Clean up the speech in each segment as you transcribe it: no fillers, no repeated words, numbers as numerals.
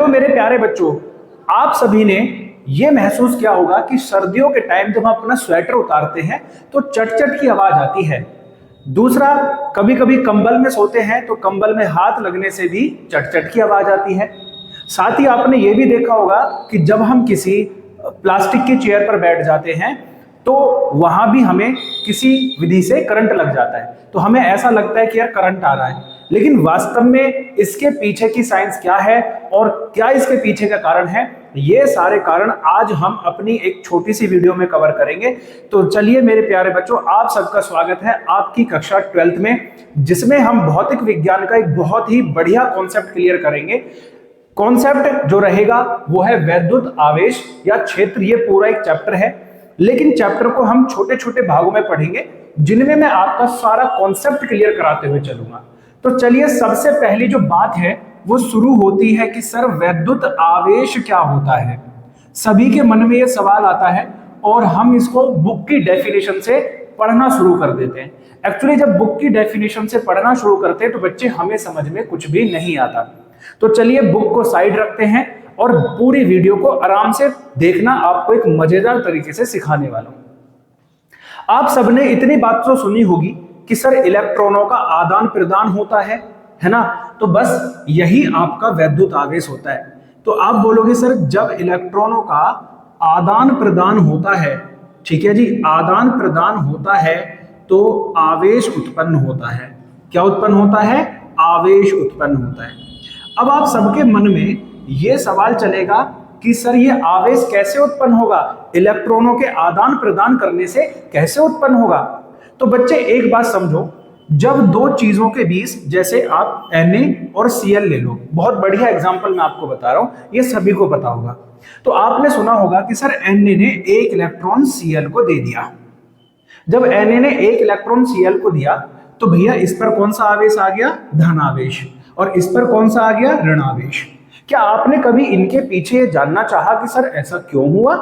Hello मेरे प्यारे बच्चों, आप सभी ने ये महसूस किया होगा कि सर्दियों के टाइम जब हम अपना स्वेटर उतारते हैं तो चट चट की आवाज आती है। दूसरा, कभी कभी कंबल में सोते हैं तो कंबल में हाथ लगने से भी चट चट की आवाज आती है। साथ ही आपने ये भी देखा होगा कि जब हम किसी प्लास्टिक की चेयर पर बैठ जाते हैं तो वहां भी हमें किसी विधि से करंट लग जाता है, तो हमें ऐसा लगता है कि यार करंट आ रहा है, लेकिन वास्तव में इसके पीछे की साइंस क्या है और क्या इसके पीछे का कारण है, ये सारे कारण आज हम अपनी एक छोटी सी वीडियो में कवर करेंगे। तो चलिए मेरे प्यारे बच्चों, आप सबका स्वागत है आपकी कक्षा 12th में, जिसमें हम भौतिक विज्ञान का एक बहुत ही बढ़िया कॉन्सेप्ट क्लियर करेंगे। कॉन्सेप्ट जो रहेगा वो है वैद्युत आवेश या क्षेत्र। ये पूरा एक चैप्टर है, लेकिन चैप्टर को हम छोटे छोटे भागों में पढ़ेंगे जिनमें मैं आपका सारा कॉन्सेप्ट क्लियर कराते हुए चलूंगा। तो चलिए, सबसे पहली जो बात है वो शुरू होती है कि सर वैद्युत आवेश क्या होता है। सभी के मन में ये सवाल आता है और हम इसको बुक की डेफिनेशन से पढ़ना शुरू कर देते हैं। एक्चुअली जब बुक की डेफिनेशन से पढ़ना शुरू करते हैं तो बच्चे हमें समझ में कुछ भी नहीं आता। तो चलिए बुक को साइड रखते हैं और पूरी वीडियो को आराम से देखना, आपको एक मजेदार तरीके से सिखाने वाला हूं। आप सबने इतनी बात तो सुनी होगी कि सर इलेक्ट्रॉनों का आदान प्रदान होता है ना, तो बस यही आपका वैद्युत आवेश होता है। तो आप बोलोगे सर जब इलेक्ट्रॉनों का आदान प्रदान होता है, ठीक है जी, आदान प्रदान होता है तो आवेश उत्पन्न होता है। क्या उत्पन्न होता है? आवेश उत्पन्न होता है। अब आप सबके मन में यह सवाल चलेगा कि सर ये आवेश कैसे उत्पन्न होगा, इलेक्ट्रॉनों के आदान प्रदान करने से कैसे उत्पन्न होगा। तो बच्चे एक बात समझो, जब दो चीजों के बीच, जैसे आप Na और Cl ले लो, बहुत बढ़िया एग्जांपल मैं आपको बता रहा हूं, ये सभी को पता होगा। तो आपने सुना होगा कि सर Na ने एक इलेक्ट्रॉन Cl को दे दिया। जब Na ने एक इलेक्ट्रॉन Cl को दिया तो भैया इस पर कौन सा आवेश आ गया? धन आवेश। और इस पर कौन सा आ गया? ऋण आवेश। क्या आपने कभी इनके पीछे जानना चाहा कि सर ऐसा क्यों हुआ,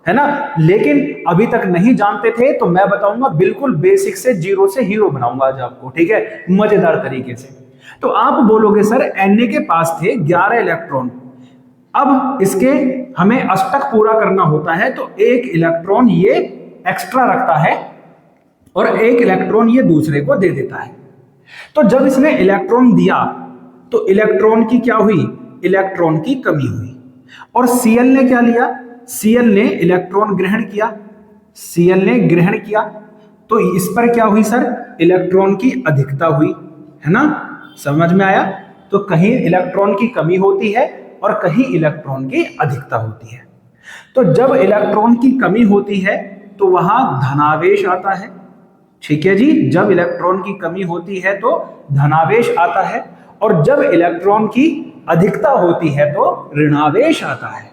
है ना? लेकिन अभी तक नहीं जानते थे तो मैं बताऊंगा, बिल्कुल बेसिक से, जीरो से हीरो बनाऊंगा आज आपको, ठीक है, मजेदार तरीके से। तो आप बोलोगे सर Na के पास थे 11 इलेक्ट्रॉन, अब इसके हमें अष्टक पूरा करना होता है तो एक इलेक्ट्रॉन ये एक्स्ट्रा रखता है और एक इलेक्ट्रॉन ये दूसरे को दे देता है। तो जब इसने इलेक्ट्रॉन दिया तो इलेक्ट्रॉन की क्या हुई? इलेक्ट्रॉन की कमी हुई। और Cl ने क्या लिया? Cl ने इलेक्ट्रॉन ग्रहण किया। Cl ने ग्रहण किया तो इस पर क्या हुई सर? इलेक्ट्रॉन की अधिकता हुई, है ना? समझ में आया? तो कहीं इलेक्ट्रॉन की कमी होती है और कहीं इलेक्ट्रॉन की अधिकता होती है। तो जब इलेक्ट्रॉन की कमी होती है तो वहां धनावेश आता है, ठीक है जी। जब इलेक्ट्रॉन की कमी होती है तो धनावेश आता है और जब इलेक्ट्रॉन की अधिकता होती है तो ऋणावेश आता है।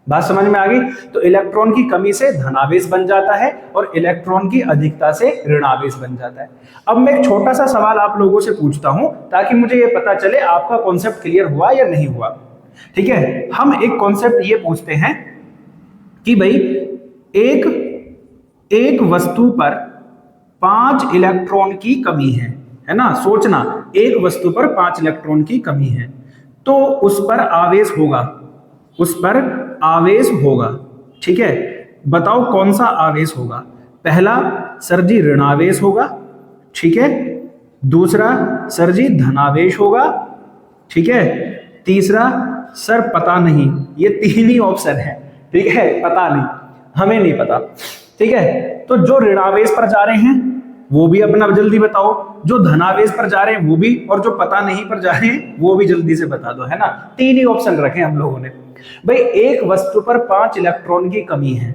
बात समझ में आ गई? तो इलेक्ट्रॉन की कमी से धनावेश बन जाता है और इलेक्ट्रॉन की अधिकता से ऋणावेश बन जाता है। अब मैं एक छोटा सा सवाल आप लोगों से पूछता हूं ताकि मुझे यह पता चले आपका कॉन्सेप्ट क्लियर हुआ या नहीं हुआ, ठीक है। हम एक कॉन्सेप्ट ये पूछते हैं कि भाई एक वस्तु पर 5 इलेक्ट्रॉन की कमी है ना? सोचना, एक वस्तु पर 5 इलेक्ट्रॉन की कमी है तो उस पर आवेश होगा, उस पर आवेश होगा, ठीक है। बताओ कौन सा आवेश होगा? पहला सर जी ऋणावेश होगा, ठीक है। दूसरा सर जी धनावेश होगा, ठीक है। तीसरा सर पता नहीं। ये 3 ही ऑप्शन है, ठीक है, पता नहीं, हमें नहीं पता, ठीक है। तो जो ऋणावेश पर जा रहे हैं वो भी अपना जल्दी बताओ, जो धनावेश पर जा रहे हैं वो भी, और जो पता नहीं पर जा रहे हैं वो भी जल्दी से बता दो, है ना। 3 ही ऑप्शन रखे हम लोगों ने। भाई एक वस्तु पर 5 इलेक्ट्रॉन की कमी है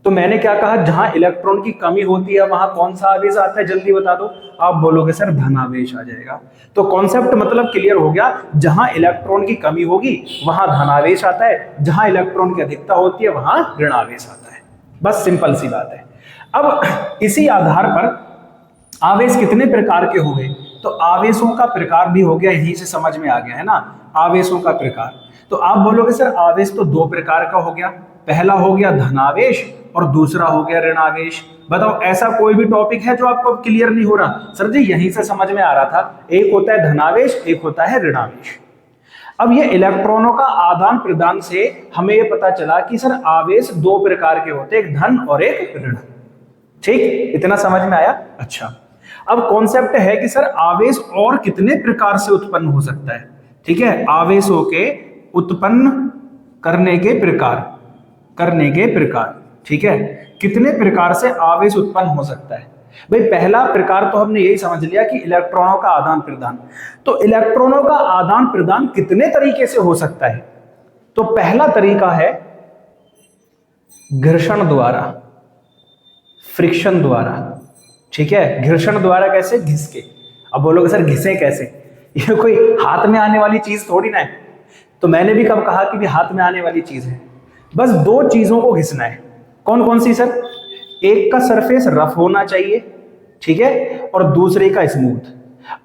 तो मैंने क्या कहा? जहां इलेक्ट्रॉन की कमी होती है वहां कौन सा आवेश आता है? जल्दी बता दो। आप बोलोगे सर धनावेश आ जाएगा। तो कॉन्सेप्ट मतलब क्लियर हो गया, जहां इलेक्ट्रॉन की कमी होगी वहां धनावेश आता है, जहां इलेक्ट्रॉन की अधिकता होती है वहां ऋणावेश आता है। बस सिंपल सी बात है। अब इसी आधार पर आवेश कितने प्रकार के हो गए? तो आवेशों का प्रकार भी हो गया, यहीं से समझ में आ गया, है ना, आवेशों का प्रकार। तो आप बोलोगे सर आवेश तो 2 प्रकार का हो गया, पहला हो गया धनावेश और दूसरा हो गया ऋणावेश। बताओ ऐसा कोई भी टॉपिक है जो आपको क्लियर नहीं हो रहा? सर जी यहीं से समझ में आ रहा था, एक होता है धनावेश, एक होता है ऋणावेश। अब ये इलेक्ट्रॉनों का आदान प्रदान से हमें ये पता चला कि सर आवेश दो प्रकार के होते हैं, एक धन और एक ऋण। ठीक, इतना समझ में आया? अच्छा, अब कॉन्सेप्ट है कि सर आवेश और कितने प्रकार से उत्पन्न हो सकता है। ठीक है, आवेशों के उत्पन्न करने के प्रकार, ठीक है, कितने प्रकार से आवेश उत्पन्न हो सकता है। भाई पहला प्रकार तो हमने यही समझ लिया कि इलेक्ट्रॉनों का आदान प्रदान। तो इलेक्ट्रॉनों का आदान प्रदान कितने तरीके से हो सकता है? तो पहला तरीका है घर्षण द्वारा, फ्रिक्शन द्वारा। ठीक है, घर्षण द्वारा कैसे? घिस के। अब बोलोगे सर घिसे कैसे? ये कोई हाथ में आने वाली चीज थोड़ी ना है। तो मैंने भी कब कहा कि भी हाथ में आने वाली चीज है? बस दो चीजों को घिसना है। कौन कौन सी सर? एक का सरफेस रफ होना चाहिए, ठीक है, और दूसरे का स्मूथ।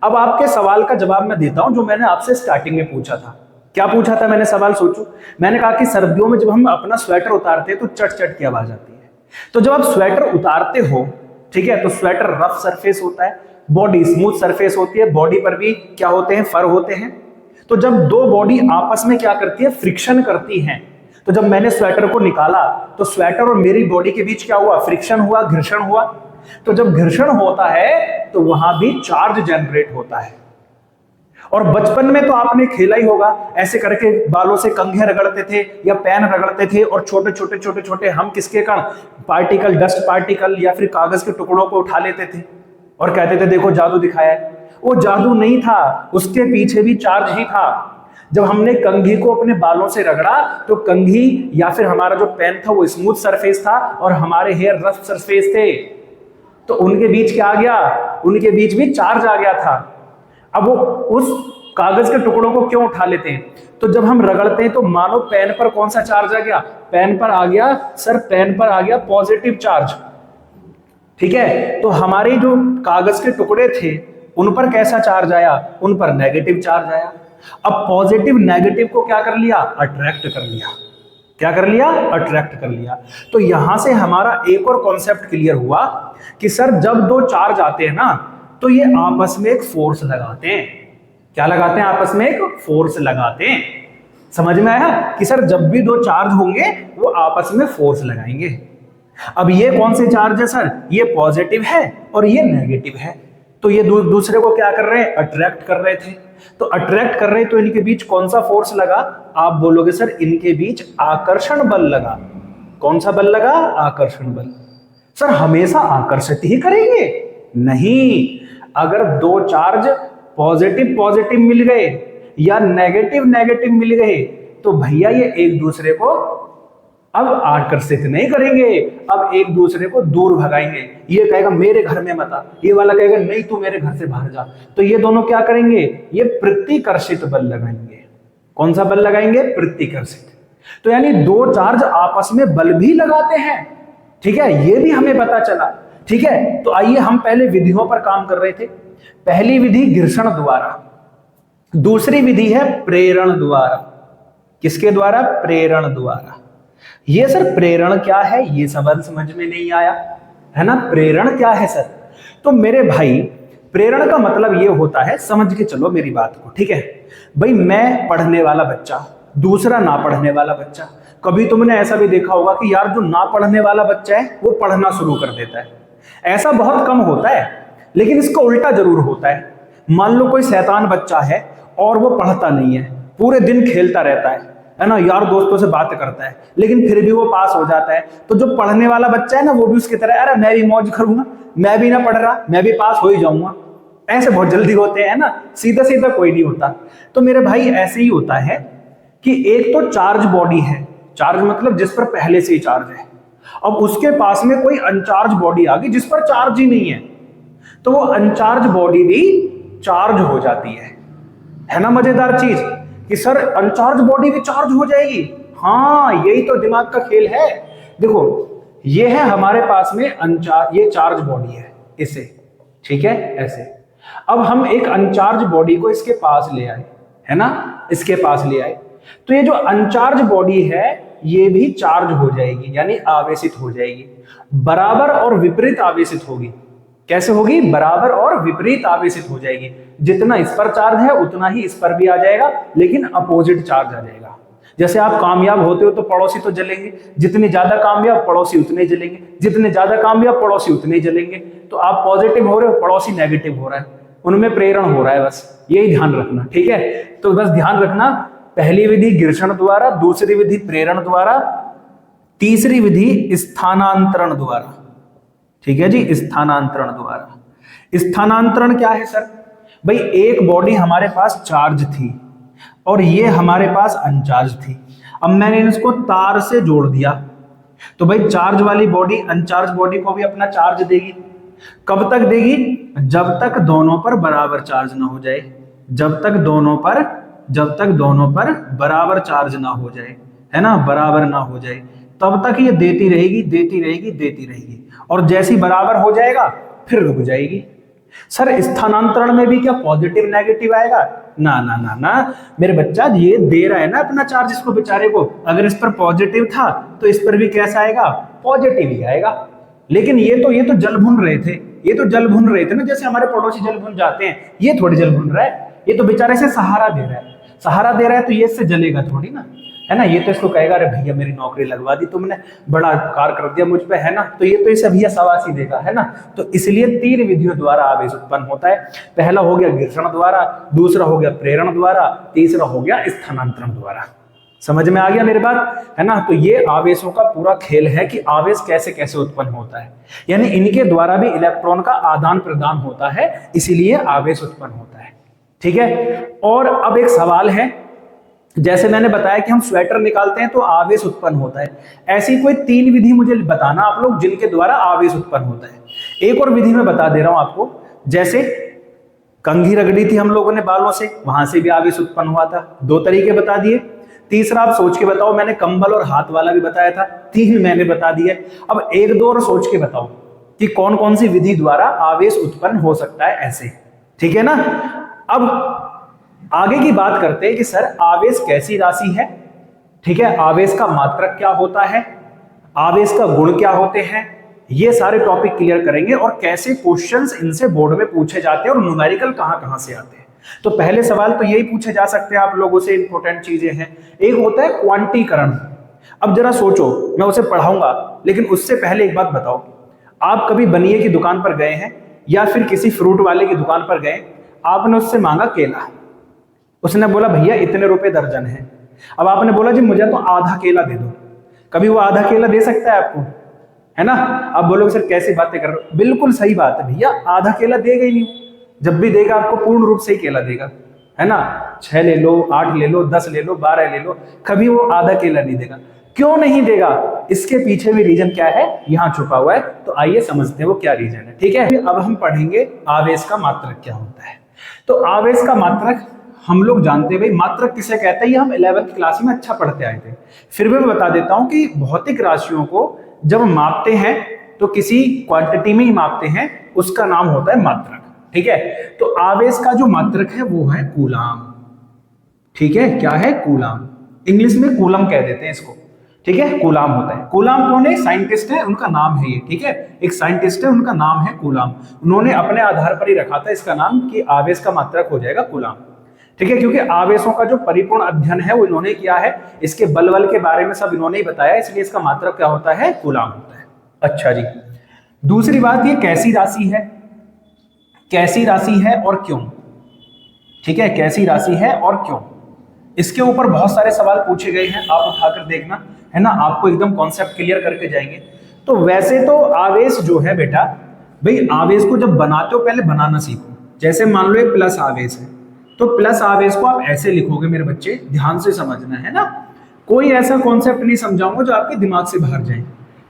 अब आपके सवाल का जवाब मैं देता हूं जो मैंने आपसे स्टार्टिंग में पूछा था। क्या पूछा था मैंने? सवाल सोचो। मैंने कहा कि सर्दियों में जब हम अपना स्वेटर उतारते हैं तो चट चट की आवाज आती है। तो जब आप स्वेटर उतारते हो, ठीक है, तो स्वेटर रफ सरफेस होता है, बॉडी स्मूथ सरफेस होती है, बॉडी पर भी क्या होते हैं? फर होते हैं। तो जब दो बॉडी आपस में क्या करती है? फ्रिक्शन करती हैं। तो जब मैंने स्वेटर को निकाला तो स्वेटर और मेरी बॉडी के बीच क्या हुआ? फ्रिक्शन हुआ, घर्षण हुआ। तो जब घर्षण होता है तो वहां भी चार्ज जनरेट होता है। और बचपन में तो आपने खेला ही होगा, ऐसे करके बालों से कंघे रगड़ते थे या पैन रगड़ते थे, और छोटे छोटे छोटे छोटे हम किसके कण? पार्टिकल, डस्ट पार्टिकल या फिर कागज के टुकड़ों को उठा लेते थे और कहते थे देखो जादू दिखाया है। वो जादू नहीं था, उसके पीछे भी चार्ज ही था। जब हमने कंघी को अपने बालों से रगड़ा तो कंघी या फिर हमारा जो पेन था वो स्मूथ सरफेस था और हमारे हेयर रफ सरफेस थे। तो उनके बीच क्या आ गया? उनके बीच भी चार्ज आ गया था। अब वो उस कागज के टुकड़ों को क्यों उठा लेते हैं? तो जब हम रगड़ते हैं तो मानो पेन पर कौन सा चार्ज आ गया? पेन पर आ गया सर, पेन पर आ गया पॉजिटिव चार्ज। ठीक है, तो हमारे जो कागज के टुकड़े थे उन पर कैसा चार्ज आया? उन पर नेगेटिव चार्ज आया। अब पॉजिटिव नेगेटिव को क्या कर लिया? अट्रैक्ट कर लिया। क्या कर लिया? अट्रैक्ट कर लिया। तो यहां से हमारा एक और कॉन्सेप्ट क्लियर हुआ कि सर जब दो चार्ज आते हैं ना तो ये आपस में एक फोर्स लगाते हैं। क्या लगाते हैं? आपस में एक फोर्स लगाते हैं। समझ में आया कि सर जब भी दो चार्ज होंगे वो आपस में फोर्स लगाएंगे। अब ये कौन से चार्ज है सर? ये पॉजिटिव है और ये नेगेटिव है। तो ये दूसरे को क्या कर रहे हैं? अट्रैक्ट कर रहे थे। तो अट्रैक्ट कर रहे तो इनके बीच कौन सा फोर्स लगा? आप बोलोगे सर इनके बीच आकर्षण बल लगा। कौन सा बल लगा? आकर्षण बल। सर हमेशा आकर्षित ही करेंगे? नहीं, अगर दो चार्ज पॉजिटिव पॉजिटिव मिल गए या नेगेटिव नेगेटिव मिल गए तो भैया ये एक दूसरे को अब आकर्षित नहीं करेंगे, अब एक दूसरे को दूर भगाएंगे। ये कहेगा मेरे घर में मत आ, ये वाला कहेगा नहीं तू मेरे घर से बाहर जा। तो ये दोनों क्या करेंगे? ये प्रतिकर्षित बल लगाएंगे। कौन सा बल लगाएंगे? प्रतिकर्षित। तो यानी दो चार्ज आपस में बल भी लगाते हैं। ठीक है, ये भी हमें पता चला। ठीक है, तो आइए हम पहले विधियों पर काम कर रहे थे। पहली विधि घर्षण द्वारा, दूसरी विधि है प्रेरण द्वारा। किसके द्वारा? प्रेरण द्वारा। ये सर प्रेरण क्या है ये समझ में नहीं आया है ना? प्रेरण क्या है सर? तो मेरे भाई प्रेरण का मतलब ये होता है, समझ के चलो मेरी बात को। ठीक है भाई, मैं पढ़ने वाला बच्चा, दूसरा ना पढ़ने वाला बच्चा। कभी तुमने ऐसा भी देखा होगा कि यार जो ना पढ़ने वाला बच्चा है वो पढ़ना शुरू कर देता है। ऐसा बहुत कम होता है, लेकिन इसका उल्टा जरूर होता है। मान लो कोई शैतान बच्चा है और वो पढ़ता नहीं है, पूरे दिन खेलता रहता है ना, यार दोस्तों से बात करता है, लेकिन फिर भी वो पास हो जाता है। तो जो पढ़ने वाला बच्चा है ना वो भी उसकी तरह, अरे मैं भी मौज करूंगा, मैं भी ना पढ़ रहा, मैं भी पास हो ही जाऊंगा। ऐसे बहुत जल्दी होते हैं ना, सीधा सीधा कोई नहीं होता। तो मेरे भाई ऐसे ही होता है कि एक तो चार्ज बॉडी है, चार्ज मतलब जिस पर पहले से ही चार्ज है। अब उसके पास में कोई अनचार्ज बॉडी आ गई जिस पर चार्ज ही नहीं है, तो वो अनचार्ज बॉडी भी चार्ज हो जाती है ना? मजेदार चीज कि सर अनचार्ज बॉडी भी चार्ज हो जाएगी। हाँ, यही तो दिमाग का खेल है। देखो ये है हमारे पास में अनचार्ज, ये चार्ज बॉडी है इसे, ठीक है ऐसे। अब हम एक अनचार्ज बॉडी को इसके पास ले आए, है ना, इसके पास ले आए, तो ये जो अनचार्ज बॉडी है ये भी चार्ज हो जाएगी, यानी आवेशित हो जाएगी। बराबर और विपरीत आवेशित होगी। कैसे होगी? बराबर और विपरीत आवेशित हो जाएगी। जितना इस पर चार्ज है उतना ही इस पर भी आ जाएगा, लेकिन अपोजिट चार्ज आ जाएगा। जैसे आप कामयाब होते हो तो पड़ोसी तो जलेंगे, जितने ज्यादा कामयाब पड़ोसी उतने जलेंगे, जितने ज्यादा कामयाब पड़ोसी उतने जलेंगे। तो आप पॉजिटिव हो रहे हो, पड़ोसी नेगेटिव हो रहा है, उनमें प्रेरण हो रहा है, बस यही ध्यान रखना, ठीक है। तो बस ध्यान रखना, पहली विधि घर्षण द्वारा, दूसरी विधि प्रेरण द्वारा, तीसरी विधि स्थानांतरण द्वारा, ठीक है जी, स्थानांतरण द्वारा। स्थानांतरण क्या है सर? भाई एक बॉडी हमारे पास चार्ज थी और ये हमारे पास अनचार्ज थी, अब मैंने इसको तार से जोड़ दिया, तो भाई चार्ज वाली बॉडी अनचार्ज बॉडी को भी अपना चार्ज देगी। कब तक देगी? जब तक दोनों पर बराबर चार्ज ना हो जाए, जब तक दोनों पर बराबर चार्ज ना हो जाए, है ना, बराबर ना हो जाए, तब तक ये देती रहेगी देती रहेगी देती रहेगी, और जैसी बराबर हो जाएगा फिर रुक जाएगी। सर स्थानांतरण में भी क्या पॉजिटिव नेगेटिव आएगा? ना ना ना ना मेरे बच्चा, ये दे रहा है ना अपना चार्ज इसको बेचारे को, अगर इस पर पॉजिटिव था तो इस पर भी कैसा आएगा? पॉजिटिव ही आएगा। लेकिन ये तो जल भुन रहे थे, ये तो जल भुन रहे थे ना, जैसे हमारे पड़ोसी जल भुन जाते हैं, ये थोड़ी जल भुन रहा है, ये तो बेचारे से सहारा दे रहा है, सहारा दे रहा है, तो ये इससे जलेगा थोड़ी ना, है ना। ये तो इसको कहेगा अरे भैया मेरी नौकरी लगवा दी तुमने, बड़ा उपकार कर दिया मुझ पे, है ना। तो ये तो इसे भैया शाबाशी देगा, है ना। तो इसलिए 3 विधियों द्वारा आवेश उत्पन्न होता है। पहला हो गया घर्षण द्वारा, दूसरा हो गया प्रेरण द्वारा, तीसरा हो गया स्थानांतरण द्वारा। समझ में आ गया मेरी बात, है ना। तो ये आवेशों का पूरा खेल है कि आवेश कैसे कैसे उत्पन्न होता है, यानी इनके द्वारा भी इलेक्ट्रॉन का आदान प्रदान होता है, इसीलिए आवेश उत्पन्न होता है, ठीक है। और अब एक सवाल है, जैसे मैंने बताया कि हम स्वेटर निकालते हैं तो आवेश उत्पन्न होता है, ऐसी कोई 3 विधि मुझे बताना आप लोग जिनके द्वारा आवेश उत्पन्न होता है। एक और विधि मैं बता दे रहा हूं आपको, जैसे कंघी रगड़ी थी हम लोगों ने बालों से, वहां से भी आवेश उत्पन्न हुआ था, 2 तरीके बता दिए। तीसरा आप सोच के बताओ, मैंने कंबल और हाथ वाला भी बताया था, 3 मैंने बता दिए। अब 1-2 और सोच के बताओ कि कौन कौन सी विधि द्वारा आवेश उत्पन्न हो सकता है ऐसे, ठीक है ना। अब आगे की बात करते हैं कि सर आवेश कैसी राशि है, ठीक है, आवेश का मात्रक क्या होता है, आवेश का गुण क्या होते हैं, ये सारे टॉपिक क्लियर करेंगे और कैसे क्वेश्चंस इनसे बोर्ड में पूछे जाते हैं और न्यूमेरिकल कहां कहां से आते हैं। तो पहले सवाल तो यही पूछे जा सकते हैं आप लोगों से, इंपॉर्टेंट चीजें हैं। एक होता है क्वांटीकरण। अब जरा सोचो, मैं उसे पढ़ाऊंगा, लेकिन उससे पहले एक बात बताओ, आप कभी बनिए की दुकान पर गए हैं या फिर किसी फ्रूट वाले की दुकान पर गए, आपने उससे मांगा केला, उसने बोला भैया इतने रुपए दर्जन है। अब आपने बोला जी मुझे तो आधा केला दे दो, कभी वो आधा केला दे सकता है आपको, है ना। आप बोलोगे सर कैसी बातें कर रहे हो, बिल्कुल सही बात है भैया, आधा केला देगा ही नहीं, जब भी देगा आपको पूर्ण रूप से ही केला देगा, है ना। 6 ले लो, 8 ले लो, 10 ले लो, 12 ले लो, कभी वो आधा केला नहीं देगा। क्यों नहीं देगा? इसके पीछे भी रीजन क्या है, यहां छुपा हुआ है। तो आइए समझते हैं वो क्या रीजन है, ठीक है। अब हम पढ़ेंगे आवेश का मात्रक क्या होता है। तो आवेश का मात्रक हम लोग जानते हैं भाई, मात्रक किसे कहते हैं, ये हम 11th क्लास में अच्छा पढ़ते आए थे। फिर भी मैं बता देता हूं कि भौतिक राशियों को जब मापते हैं तो किसी क्वांटिटी में ही मापते हैं, उसका नाम होता है मात्रक, ठीक है। तो आवेश का जो मात्रक है वो है कूलाम, ठीक है। क्या है? कूलाम, इंग्लिश में कूलम कह देते हैं इसको, ठीक है। कूलाम होता है। कूलाम कौन है? साइंटिस्ट है, उनका नाम है ये, ठीक है। एक साइंटिस्ट है, उनका नाम है कूलाम। उन्होंने अपने आधार पर ही रखा था इसका नाम कि आवेश का मात्रक हो जाएगा कूलाम, ठीक है। क्योंकि आवेशों का जो परिपूर्ण अध्ययन है वो इन्होंने किया है, इसके बल के बारे में सब इन्होंने ही बताया, इसलिए इसका मात्रक क्या होता है? कूलाम होता है। अच्छा जी, दूसरी बात, ये कैसी राशि है, कैसी राशि है और क्यों, ठीक है। कैसी राशि है और क्यों, इसके ऊपर बहुत सारे सवाल पूछे गए हैं, आप उठाकर देखना, है ना, आपको एकदम कॉन्सेप्ट क्लियर करके जाएंगे। तो वैसे तो आवेश जो है बेटा, भाई आवेश को जब बनाते हो पहले बनाना सीखो। जैसे मान लो एक प्लस आवेश है, तो प्लस आवेश को आप ऐसे लिखोगे मेरे बच्चे, ध्यान से समझना, है ना। कोई ऐसा कॉन्सेप्ट नहीं समझाऊंगा जो आपके दिमाग से बाहर जाए,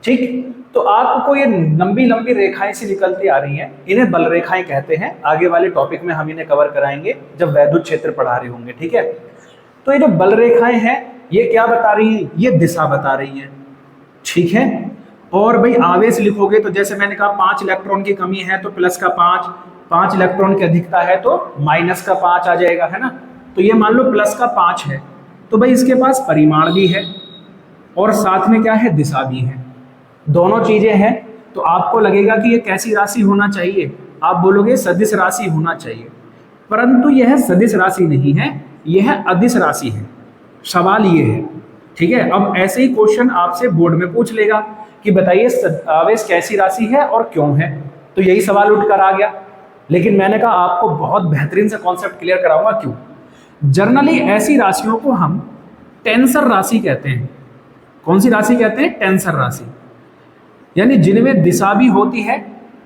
ठीक। तो आपको ये लंबी लंबी रेखाएं सी निकलती आ रही हैं, इन्हें बल रेखाएं कहते हैं। आगे वाले टॉपिक में हम इन्हें कवर कराएंगे जब वैद्युत क्षेत्र पढ़ा रहे होंगे, ठीक है। तो ये जो बल रेखाएं हैं ये क्या बता रही हैं? ये दिशा बता रही हैं, ठीक है। और भाई आवेश लिखोगे तो जैसे मैंने कहा 5 इलेक्ट्रॉन की कमी है तो प्लस का 5, 5 इलेक्ट्रॉन की अधिकता है तो माइनस का 5 आ जाएगा, है ना। तो ये मान लो प्लस का 5 है, तो भाई इसके पास परिमाण भी है और साथ में क्या है? दिशा भी है, दोनों चीजें हैं। तो आपको लगेगा कि ये कैसी राशि होना चाहिए, आप बोलोगे सदिश राशि होना चाहिए, परंतु यह सदिश राशि नहीं है, यह अदिश राशि है। सवाल ये है, ठीक है। अब ऐसे ही क्वेश्चन आपसे बोर्ड में पूछ लेगा कि बताइए आवेश कैसी राशि है और क्यों है, तो यही सवाल उठ कर आ गया। लेकिन मैंने कहा आपको बहुत बेहतरीन से कॉन्सेप्ट क्लियर कराऊंगा। क्यों? जनरली ऐसी राशियों को हम टेंसर राशि कहते हैं। कौन सी राशि कहते हैं? टेंसर राशि, यानी जिनमें दिशा भी होती है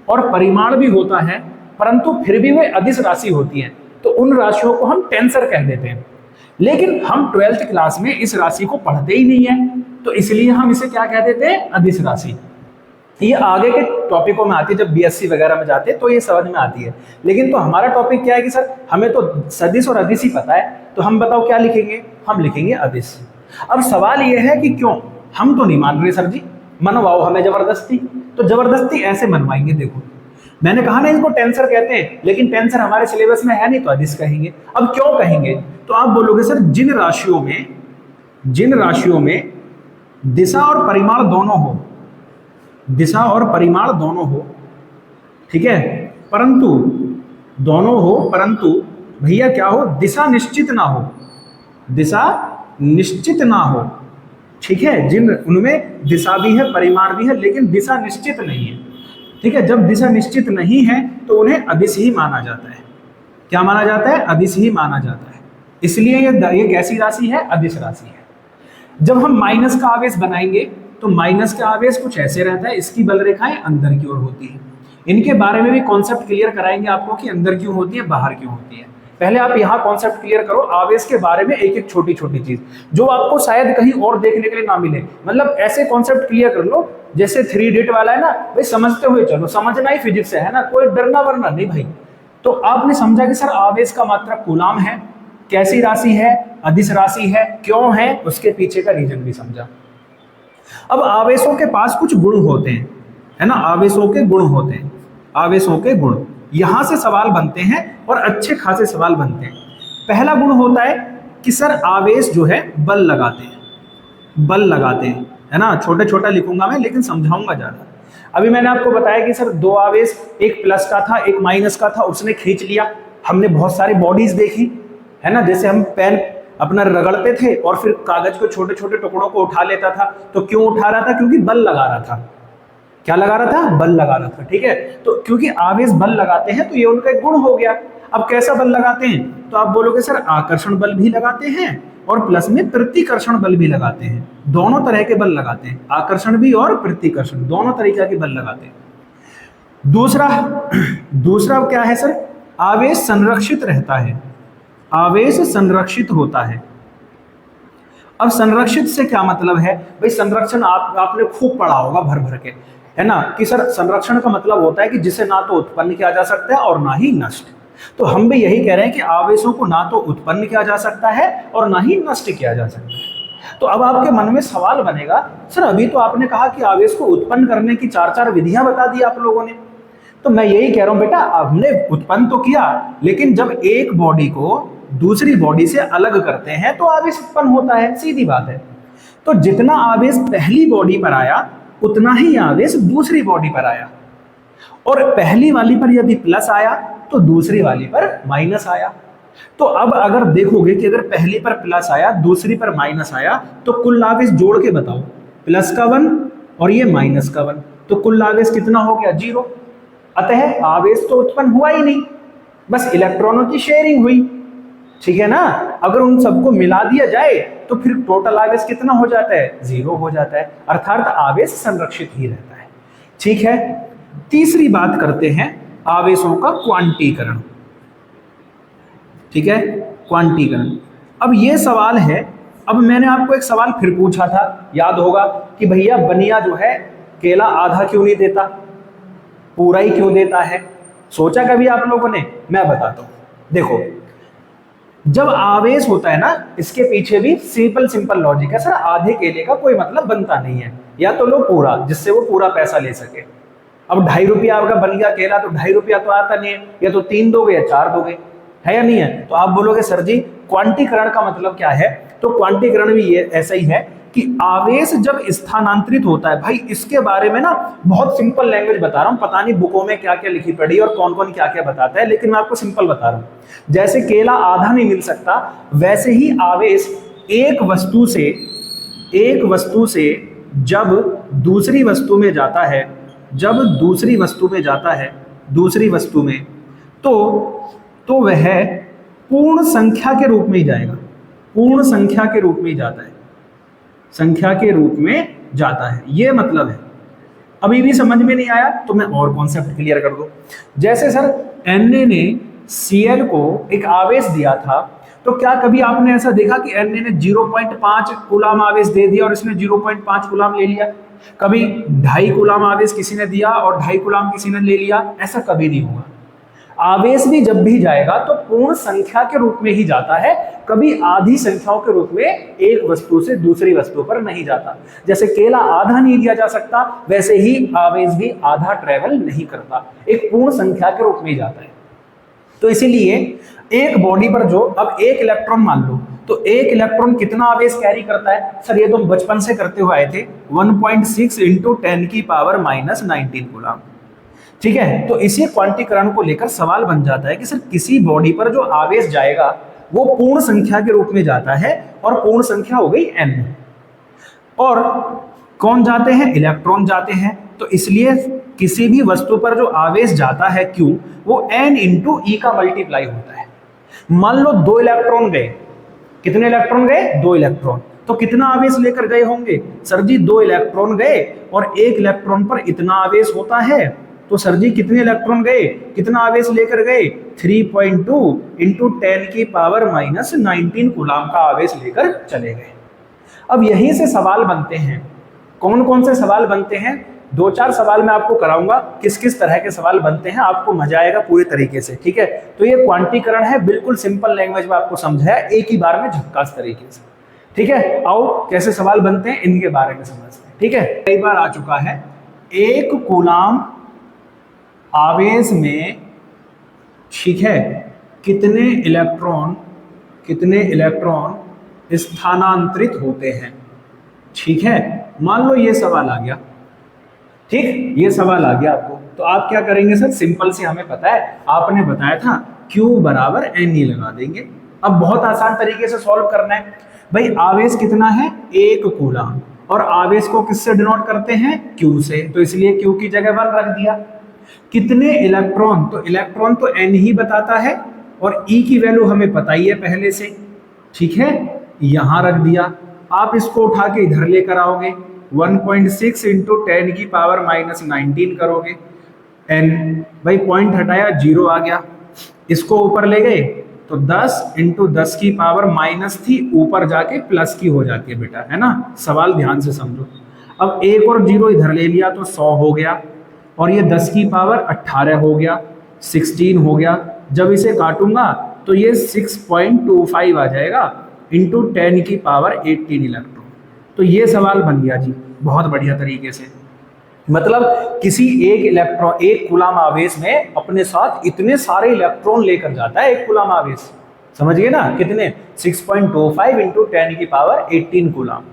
और परिमाण भी होता है, परंतु फिर भी वे अदिश राशि होती है, तो उन राशियों को हम टेंसर कह देते हैं। लेकिन हम 12th क्लास में इस राशि को पढ़ते ही नहीं है, तो इसलिए हम इसे क्या कह देते हैं? अदिश राशि। ये आगे के टॉपिकों में आती है, जब बीएससी वगैरह में जाते हैं तो ये समझ में आती है। लेकिन तो हमारा टॉपिक क्या है कि सर हमें तो सदिश और अदिश ही पता है, तो हम बताओ क्या लिखेंगे? हम लिखेंगे अदिश। अब सवाल ये है कि क्यों? हम तो नहीं मान रहे सर जी, मनवाओ हमें जबरदस्ती। तो जबरदस्ती ऐसे मनवाएंगे, देखो मैंने कहा ना इसको टेंसर कहते हैं, लेकिन टेंसर हमारे सिलेबस में है नहीं, तो अदिश कहेंगे। अब क्यों कहेंगे? तो आप बोलोगे सर जिन राशियों में दिशा और परिमाण दोनों हो, दिशा और परिमाण दोनों हो, ठीक है, परंतु दोनों हो, परंतु भैया क्या हो? दिशा निश्चित ना हो, दिशा निश्चित ना हो, ठीक है। जिन उनमें दिशा भी है परिमाण भी है, लेकिन दिशा निश्चित नहीं है, ठीक है। जब दिशा निश्चित नहीं है तो उन्हें अदिश ही माना जाता है। क्या माना जाता है? अदिश ही माना जाता है। इसलिए ये कैसी राशि है? अदिश राशि है। जब हम माइनस का आवेश बनाएंगे तो माइनस का आवेश कुछ ऐसे रहता है, इसकी बल रेखाएं अंदर की ओर होती है। इनके बारे में भी कॉन्सेप्ट क्लियर कराएंगे आपको कि अंदर क्यों होती है, बाहर क्यों होती है। पहले आप यहाँ कॉन्सेप्ट क्लियर करो आवेश के बारे में, एक एक छोटी छोटी चीज जो आपको शायद कहीं और देखने के लिए ना मिले। मतलब ऐसे कॉन्सेप्ट क्लियर कर लो जैसे 3 डिजिट वाला है ना भाई, समझते हुए चलो, समझना ही फिजिक्स है ना, कोई डरना वरना नहीं भाई। तो आपने समझा कि सर आवेश का मात्रक कूलाम है, कैसी राशि है? अदिश राशि है। क्यों है? उसके पीछे का रीजन भी समझा। अब आवेशों के पास कुछ गुण होते हैं, है ना, आवेशों के गुण होते हैं, आवेशों के गुण, यहां से सवाल बनते हैं और अच्छे खासे सवाल बनते हैं। पहला गुण होता है कि सर आवेश जो है बल लगाते हैं, बल लगाते हैं, है ना। छोटे छोटा लिखूंगा मैं, लेकिन समझाऊंगा ज्यादा। अभी मैंने आपको बताया कि सर 2 आवेश, एक प्लस का था एक माइनस का था, उसने खींच लिया। हमने बहुत सारी बॉडीज देखी, है ना, जैसे हम पेन अपना रगड़ते थे और फिर कागज को छोटे छोटे टुकड़ों को उठा लेता था। तो क्यों उठा रहा था? क्योंकि बल लगा रहा था। क्या लगा रहा था? बल लगा रहा था, ठीक है। तो क्योंकि आवेश बल लगाते हैं तो ये उनका एक गुण हो गया। अब कैसा बल लगाते हैं? तो आप बोलोगे सर आकर्षण बल भी लगाते हैं और प्लस में प्रतिकर्षण बल भी लगाते हैं। दोनों तरह के बल लगाते हैं, आकर्षण भी और प्रतिकर्षण, दोनों तरीके के बल लगाते हैं। दूसरा क्या है सर? आवेश संरक्षित रहता है, आवेश संरक्षित होता है। अब संरक्षित से क्या मतलब है भाई? संरक्षण आपने खूब पढ़ा होगा भर भर के, है ना, कि सर संरक्षण का मतलब होता है कि जिसे ना तो उत्पन्न किया जा सकता है और ना ही नष्ट। तो हम भी यही कह रहे हैं कि आवेशों को ना तो उत्पन्न किया जा सकता है और ना ही नष्ट किया जा सकता है। तो अब आपके मन में सवाल बनेगा, सर अभी तो आपने कहा कि आवेश को उत्पन्न करने की 4 विधियां बता दी आप लोगों ने। तो मैं यही कह रहा हूं बेटा, हमने उत्पन्न तो किया, लेकिन जब एक बॉडी को दूसरी बॉडी से अलग करते हैं तो आवेश उत्पन्न होता है, सीधी बात है। तो जितना आवेश पहली बॉडी पर आया उतना ही आवेश दूसरी बॉडी पर आया, और पहली वाली पर यदि प्लस आया तो दूसरी वाली पर माइनस आया। तो अब अगर देखोगे कि अगर पहली पर प्लस आया दूसरी पर माइनस आया तो कुल आवेश जोड़ के बताओ, प्लस का 1 और ये माइनस का 1, तो कुल आवेश कितना हो गया? 0। अतः आवेश तो उत्पन्न हुआ ही नहीं, बस इलेक्ट्रॉनों की शेयरिंग हुई, ठीक है ना। अगर उन सबको मिला दिया जाए तो फिर टोटल आवेश कितना हो जाता है? 0 हो जाता है, अर्थात आवेश संरक्षित ही रहता है, ठीक है। तीसरी बात करते हैं आवेशों का क्वांटीकरण, ठीक है, क्वांटीकरण। अब ये सवाल है, अब मैंने आपको एक सवाल फिर पूछा था, याद होगा, कि भैया बनिया जो है केला आधा क्यों नहीं देता, पूरा ही क्यों देता है? सोचा कभी आप लोगों ने? मैं बताता हूं। देखो, जब आवेश होता है ना, इसके पीछे भी सिंपल लॉजिक है सर। आधे केले का कोई मतलब बनता नहीं है, या तो लो पूरा जिससे वो पूरा पैसा ले सके। अब 2.5 रुपया आपका बन गया केला, तो 2.5 रुपया तो आता नहीं है, या तो 3 दोगे या 4 दोगे, है या नहीं है? तो आप बोलोगे सर जी क्वांटीकरण का मतलब क्या है? तो क्वांटीकरण भी ये ऐसा ही है कि आवेश जब स्थानांतरित होता है, भाई इसके बारे में ना बहुत सिंपल लैंग्वेज बता रहा हूं, पता नहीं बुकों में क्या क्या लिखी पड़ी और कौन कौन क्या क्या बताता है, लेकिन मैं आपको सिंपल बता रहा हूं। जैसे केला आधा नहीं मिल सकता, वैसे ही आवेश एक वस्तु से जब दूसरी वस्तु में जाता है, दूसरी वस्तु में तो वह पूर्ण संख्या के रूप में ही जाएगा, पूर्ण संख्या के रूप में ही जाता है, संख्या के रूप में जाता है, ये मतलब है। अभी भी समझ में नहीं आया तो मैं और कॉन्सेप्ट क्लियर कर दूं। जैसे सर Na ने Cl को एक आवेश दिया था, तो क्या कभी आपने ऐसा देखा कि Na ने 0.5 कूलाम आवेश दे दिया और इसने 0.5 कूलाम ले लिया? कभी 2.5 कूलाम आवेश किसी ने दिया और 2.5 कूलाम किसी ने ले लिया? ऐसा कभी नहीं होगा। आवेश भी जब भी जाएगा तो पूर्ण संख्या के रूप में ही जाता है, कभी आधी संख्याओं के रूप में एक वस्तु से दूसरी वस्तु पर नहीं जाता। जैसे केला आधा नहीं दिया जा सकता, वैसे ही आवेश भी आधा ट्रेवल नहीं करता, एक पूर्ण संख्या के रूप में ही जाता है। तो इसीलिए एक बॉडी पर जो अब एक इलेक्ट्रॉन मान लो, तो एक इलेक्ट्रॉन कितना आवेश कैरी करता है? सर ये तो बचपन से करते हुए आए थे, 1.6 इंटू 10 की पावर माइनस 19 कूलाम। ठीक है, तो इसी क्वांटीकरण को लेकर सवाल बन जाता है कि सर किसी बॉडी पर जो आवेश जाएगा वो पूर्ण संख्या के रूप में जाता है, और पूर्ण संख्या हो गई n, और कौन जाते हैं? इलेक्ट्रॉन जाते हैं। तो इसलिए किसी भी वस्तु पर जो आवेश जाता है Q, वो n इंटू ई का मल्टीप्लाई होता है। मान लो 2 इलेक्ट्रॉन गए, कितने इलेक्ट्रॉन गए? 2 इलेक्ट्रॉन, तो कितना आवेश लेकर गए होंगे? सर जी 2 इलेक्ट्रॉन गए और एक इलेक्ट्रॉन पर इतना आवेश होता है, तो सर जी कितने इलेक्ट्रॉन गए, कितना आवेश लेकर गए? 3.2 इंटू 10 की पावर माइनस 19 कूलाम का आवेश लेकर चले गए। अब यहीं से सवाल बनते हैं। कौन कौन से सवाल बनते हैं? 2-4 सवाल मैं आपको कराऊंगा, किस किस तरह के सवाल बनते हैं, आपको मजा आएगा पूरी तरीके से। ठीक है, तो ये क्वांटीकरण है, बिल्कुल सिंपल लैंग्वेज में आपको समझाया, एक ही बार में झक्कास तरीके से। ठीक है, आओ कैसे सवाल बनते हैं इनके बारे में समझते हैं। ठीक है, कई बार आ चुका है, 1 कूलाम आवेश में, ठीक है, कितने इलेक्ट्रॉन स्थानांतरित होते हैं? ठीक है, मान लो ये सवाल आ गया, ठीक, ये सवाल आ गया आपको, तो आप क्या करेंगे सर? सिंपल से हमें पता है, आपने बताया था Q बराबर Ne लगा देंगे। अब बहुत आसान तरीके से सॉल्व करना है। भाई आवेश कितना है? 1 कूलाम, और आवेश को किससे डिनोट करते हैं? Q से, तो इसलिए Q की जगह 1 रख दिया। कितने इलेक्ट्रॉन? तो इलेक्ट्रॉन तो N ही बताता है, और E की वैल्यू हमें पता ही है पहले से। ठीक है, यहां रख दिया। आप इसको उठा के इधर लेकर आओगे, 1.6 इंटू 10 की पावर माइनस 19 करोगे, N, भाई पॉइंट हटाया 0 आ गया, इसको ऊपर ले गए तो 10 इंटू 10 की पावर माइनस थी, ऊपर जाके प्लस की हो जाती है बेटा, है ना? सवाल ध्यान से समझो। अब एक और 0 इधर ले लिया तो 100 हो गया, और ये 10 की पावर 18 हो गया, 16 हो गया। जब इसे काटूंगा तो ये 6.25 आ जाएगा इंटू 10 की पावर 18 इलेक्ट्रॉन। तो ये सवाल बन गया जी, बहुत बढ़िया तरीके से। मतलब किसी एक कूलाम आवेश में अपने साथ इतने सारे इलेक्ट्रॉन लेकर जाता है एक कूलाम आवेश, समझ गए ना? कितने? 6.25 इंटू 10 की पावर 18 कूलाम।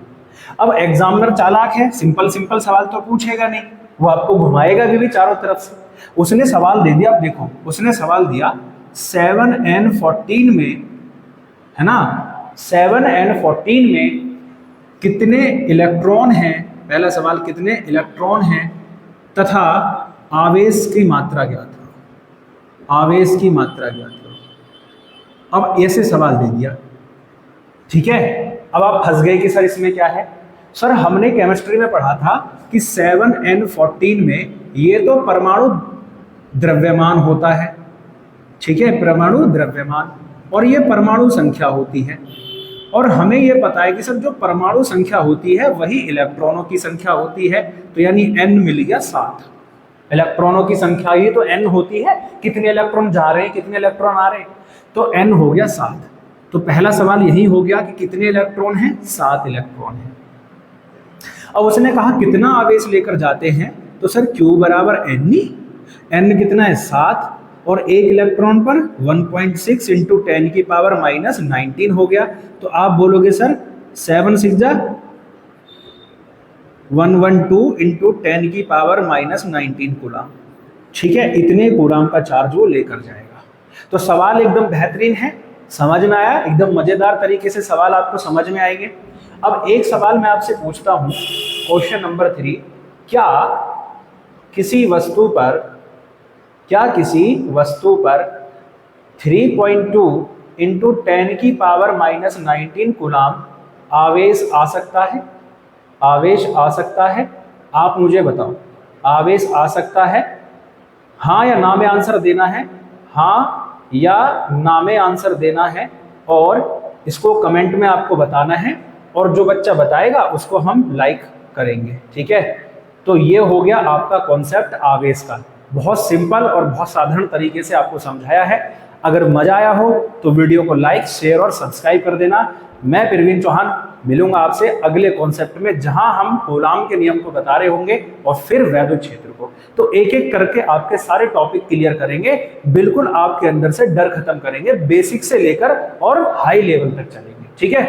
अब एग्जामिनर चालाक है, सिंपल सवाल तो पूछेगा नहीं, वो आपको घुमाएगा भी चारों तरफ से। उसने सवाल दे दिया, अब देखो, उसने सवाल दिया 7n14 में, है ना, 7n14 में कितने इलेक्ट्रॉन हैं? पहला सवाल, कितने इलेक्ट्रॉन हैं तथा आवेश की मात्रा ज्ञात करो, आवेश की मात्रा ज्ञात करो। अब ऐसे सवाल दे दिया, ठीक है। अब आप फंस गए कि सर इसमें क्या है। सर हमने केमिस्ट्री में पढ़ा था कि 7n14 में ये तो परमाणु द्रव्यमान होता है, ठीक है, परमाणु द्रव्यमान, और ये परमाणु संख्या होती है। और हमें ये पता है कि सर जो परमाणु संख्या होती है वही इलेक्ट्रॉनों की संख्या होती है, तो यानी n मिल गया 7। इलेक्ट्रॉनों की संख्या ही तो n होती है, कितने इलेक्ट्रॉन जा रहे हैं कितने इलेक्ट्रॉन आ रहे हैं, तो n हो गया 7। तो पहला सवाल यही हो गया कि कितने इलेक्ट्रॉन हैं, 7 इलेक्ट्रॉन हैं। अब उसने कहा कितना आवेश लेकर जाते हैं, तो सर Q बराबर n, n कितना है 7, और एक इलेक्ट्रॉन पर 1.6 इंटू 10 की पावर माइनस 19 हो गया। तो आप बोलोगे सर 7 6 जा 112 इंटू 10 की पावर माइनस 19 कूलाम। ठीक है, इतने कूलाम का चार्ज वो लेकर जाएगा। तो सवाल एकदम बेहतरीन है, समझ में आया, एकदम मजेदार तरीके से सवाल आपको समझ में आएंगे। अब एक सवाल मैं आपसे पूछता हूं, क्वेश्चन नंबर 3, क्या किसी वस्तु पर 3.2 इंटू 10 की पावर माइनस 19 कूलाम आवेश आ सकता है? आवेश आ सकता है? आप मुझे बताओ, आवेश आ सकता है? हाँ या ना में आंसर देना है, हाँ या ना में आंसर देना है, और इसको कमेंट में आपको बताना है, और जो बच्चा बताएगा उसको हम लाइक करेंगे। ठीक है, तो ये हो गया आपका कॉन्सेप्ट आवेश का। बहुत सिंपल और बहुत साधारण तरीके से आपको समझाया है। अगर मजा आया हो तो वीडियो को लाइक, शेयर और सब्सक्राइब कर देना। मैं प्रवीण चौहान मिलूंगा आपसे अगले कॉन्सेप्ट में, जहां हम कूलाम के नियम को बता रहे होंगे और फिर वैद्युत क्षेत्र को। तो एक एक करके आपके सारे टॉपिक क्लियर करेंगे, बिल्कुल आपके अंदर से डर खत्म करेंगे, बेसिक से लेकर और हाई लेवल तक चलेंगे। ठीक है।